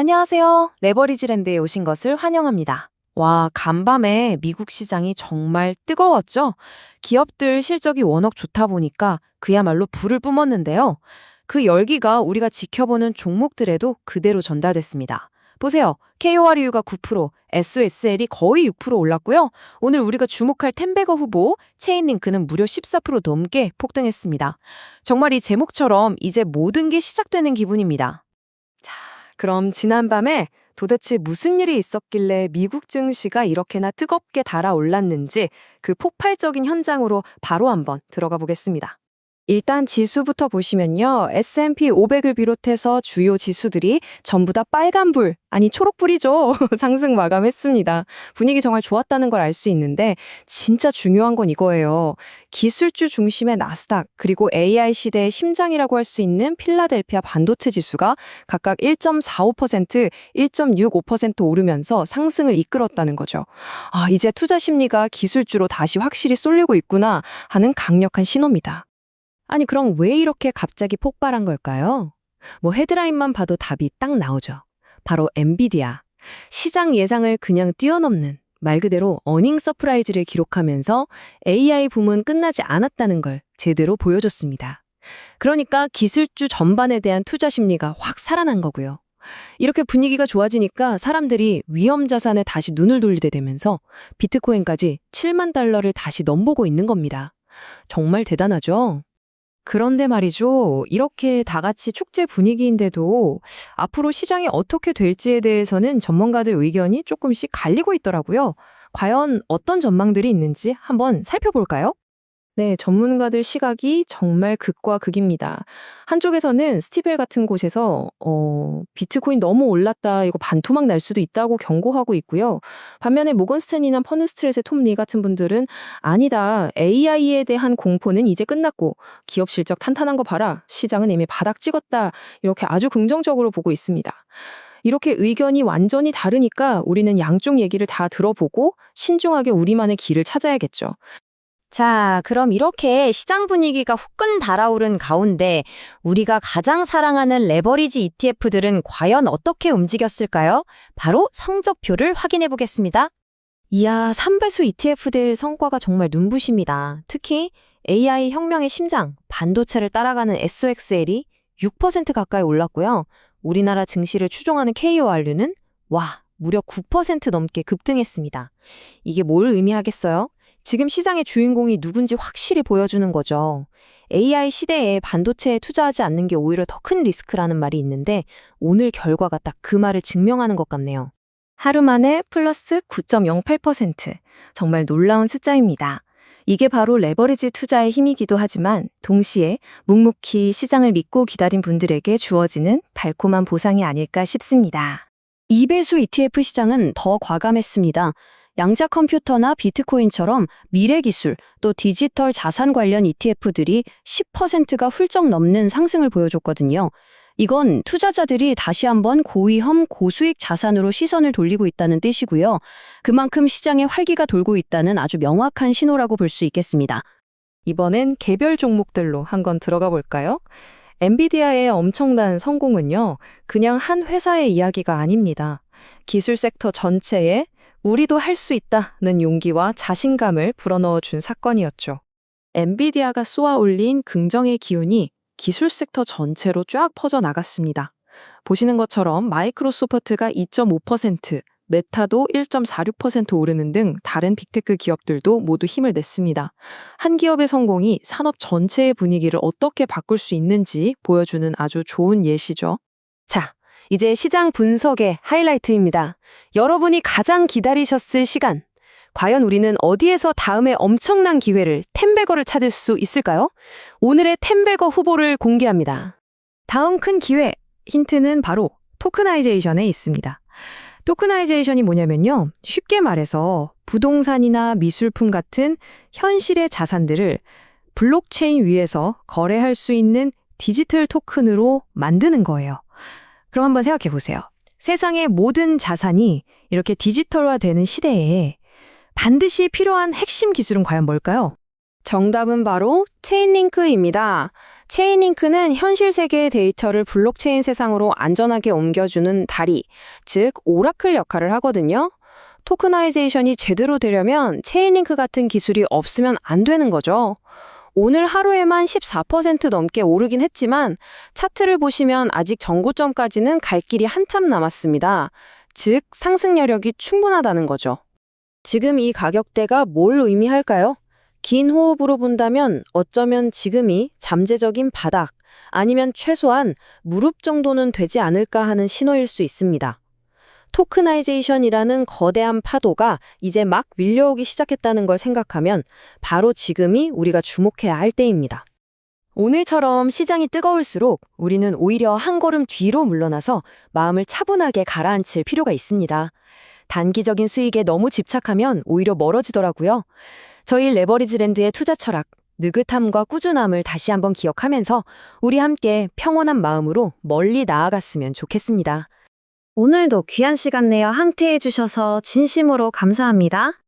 안녕하세요. 레버리지랜드에 오신 것을 환영합니다. 와, 간밤에 미국 시장이 정말 뜨거웠죠? 기업들 실적이 워낙 좋다 보니까 그야말로 불을 뿜었는데요. 그 열기가 우리가 지켜보는 종목들에도 그대로 전달됐습니다. 보세요. KORU가 9%, SOSL이 거의 6% 올랐고요. 오늘 우리가 주목할 텐베거 후보, 체인링크는 무려 14% 넘게 폭등했습니다. 정말 이 제목처럼 이제 모든 게 시작되는 기분입니다. 그럼 지난밤에 도대체 무슨 일이 있었길래 미국 증시가 이렇게나 뜨겁게 달아올랐는지 그 폭발적인 현장으로 바로 한번 들어가 보겠습니다. 일단 지수부터 보시면요. S&P 500을 비롯해서 주요 지수들이 전부 다 빨간불, 아니 초록불이죠. 상승 마감했습니다. 분위기 정말 좋았다는 걸 알 수 있는데 진짜 중요한 건 이거예요. 기술주 중심의 나스닥, 그리고 AI 시대의 심장이라고 할 수 있는 필라델피아 반도체 지수가 각각 1.45%, 1.65% 오르면서 상승을 이끌었다는 거죠. 아, 이제 투자 심리가 기술주로 다시 확실히 쏠리고 있구나 하는 강력한 신호입니다. 아니, 그럼 왜 이렇게 갑자기 폭발한 걸까요? 헤드라인만 봐도 답이 딱 나오죠. 바로 엔비디아. 시장 예상을 그냥 뛰어넘는 말 그대로 어닝 서프라이즈를 기록하면서 AI 붐은 끝나지 않았다는 걸 제대로 보여줬습니다. 그러니까 기술주 전반에 대한 투자 심리가 확 살아난 거고요. 이렇게 분위기가 좋아지니까 사람들이 위험 자산에 다시 눈을 돌리게 되면서 비트코인까지 7만 달러를 다시 넘보고 있는 겁니다. 정말 대단하죠? 그런데 말이죠. 이렇게 다 같이 축제 분위기인데도 앞으로 시장이 어떻게 될지에 대해서는 전문가들 의견이 조금씩 갈리고 있더라고요. 과연 어떤 전망들이 있는지 한번 살펴볼까요? 네, 전문가들 시각이 정말 극과 극입니다. 한쪽에서는 스티벨 같은 곳에서 비트코인 너무 올랐다, 이거 반토막 날 수도 있다고 경고하고 있고요. 반면에 모건스탠이나 퍼누스트렛의 톰리 같은 분들은 아니다, AI에 대한 공포는 이제 끝났고 기업 실적 탄탄한 거 봐라, 시장은 이미 바닥 찍었다, 이렇게 아주 긍정적으로 보고 있습니다. 이렇게 의견이 완전히 다르니까 우리는 양쪽 얘기를 다 들어보고 신중하게 우리만의 길을 찾아야겠죠. 자, 그럼 이렇게 시장 분위기가 후끈 달아오른 가운데 우리가 가장 사랑하는 레버리지 ETF들은 과연 어떻게 움직였을까요? 바로 성적표를 확인해 보겠습니다. 이야, 3배수 ETF들 성과가 정말 눈부십니다. 특히 AI 혁명의 심장, 반도체를 따라가는 SOXL이 6% 가까이 올랐고요. 우리나라 증시를 추종하는 KORU는 무려 9% 넘게 급등했습니다. 이게 뭘 의미하겠어요? 지금 시장의 주인공이 누군지 확실히 보여주는 거죠. AI 시대에 반도체에 투자하지 않는 게 오히려 더 큰 리스크라는 말이 있는데 오늘 결과가 딱 그 말을 증명하는 것 같네요. 하루 만에 플러스 9.08%. 정말 놀라운 숫자입니다. 이게 바로 레버리지 투자의 힘이기도 하지만 동시에 묵묵히 시장을 믿고 기다린 분들에게 주어지는 달콤한 보상이 아닐까 싶습니다. 2배수 ETF 시장은 더 과감했습니다. 양자 컴퓨터나 비트코인처럼 미래 기술, 또 디지털 자산 관련 ETF들이 10%가 훌쩍 넘는 상승을 보여줬거든요. 이건 투자자들이 다시 한번 고위험, 고수익 자산으로 시선을 돌리고 있다는 뜻이고요. 그만큼 시장에 활기가 돌고 있다는 아주 명확한 신호라고 볼 수 있겠습니다. 이번엔 개별 종목들로 한번 들어가 볼까요? 엔비디아의 엄청난 성공은요, 그냥 한 회사의 이야기가 아닙니다. 기술 섹터 전체에 우리도 할 수 있다는 용기와 자신감을 불어넣어 준 사건이었죠. 엔비디아가 쏘아 올린 긍정의 기운이 기술 섹터 전체로 쫙 퍼져나갔습니다. 보시는 것처럼 마이크로소프트가 2.5%, 메타도 1.46% 오르는 등 다른 빅테크 기업들도 모두 힘을 냈습니다. 한 기업의 성공이 산업 전체의 분위기를 어떻게 바꿀 수 있는지 보여주는 아주 좋은 예시죠. 자, 이제 시장 분석의 하이라이트입니다. 여러분이 가장 기다리셨을 시간. 과연 우리는 어디에서 다음에 엄청난 기회를, 텐베거를 찾을 수 있을까요? 오늘의 텐베거 후보를 공개합니다. 다음 큰 기회, 힌트는 바로 토크나이제이션에 있습니다. 토크나이제이션이 뭐냐면요. 쉽게 말해서 부동산이나 미술품 같은 현실의 자산들을 블록체인 위에서 거래할 수 있는 디지털 토큰으로 만드는 거예요. 그럼 한번 생각해 보세요. 세상의 모든 자산이 이렇게 디지털화되는 시대에 반드시 필요한 핵심 기술은 과연 뭘까요? 정답은 바로 체인링크입니다. 체인링크는 현실 세계의 데이터를 블록체인 세상으로 안전하게 옮겨주는 다리, 즉 오라클 역할을 하거든요. 토크나이제이션이 제대로 되려면 체인링크 같은 기술이 없으면 안 되는 거죠. 오늘 하루에만 14% 넘게 오르긴 했지만 차트를 보시면 아직 정고점까지는 갈 길이 한참 남았습니다. 즉 상승 여력이 충분하다는 거죠. 지금 이 가격대가 뭘 의미할까요? 긴 호흡으로 본다면 어쩌면 지금이 잠재적인 바닥 아니면 최소한 무릎 정도는 되지 않을까 하는 신호일 수 있습니다. 토크나이제이션이라는 거대한 파도가 이제 막 밀려오기 시작했다는 걸 생각하면 바로 지금이 우리가 주목해야 할 때입니다. 오늘처럼 시장이 뜨거울수록 우리는 오히려 한 걸음 뒤로 물러나서 마음을 차분하게 가라앉힐 필요가 있습니다. 단기적인 수익에 너무 집착하면 오히려 멀어지더라고요. 저희 레버리지랜드의 투자 철학, 느긋함과 꾸준함을 다시 한번 기억하면서 우리 함께 평온한 마음으로 멀리 나아갔으면 좋겠습니다. 오늘도 귀한 시간 내어 함께해 주셔서 진심으로 감사합니다.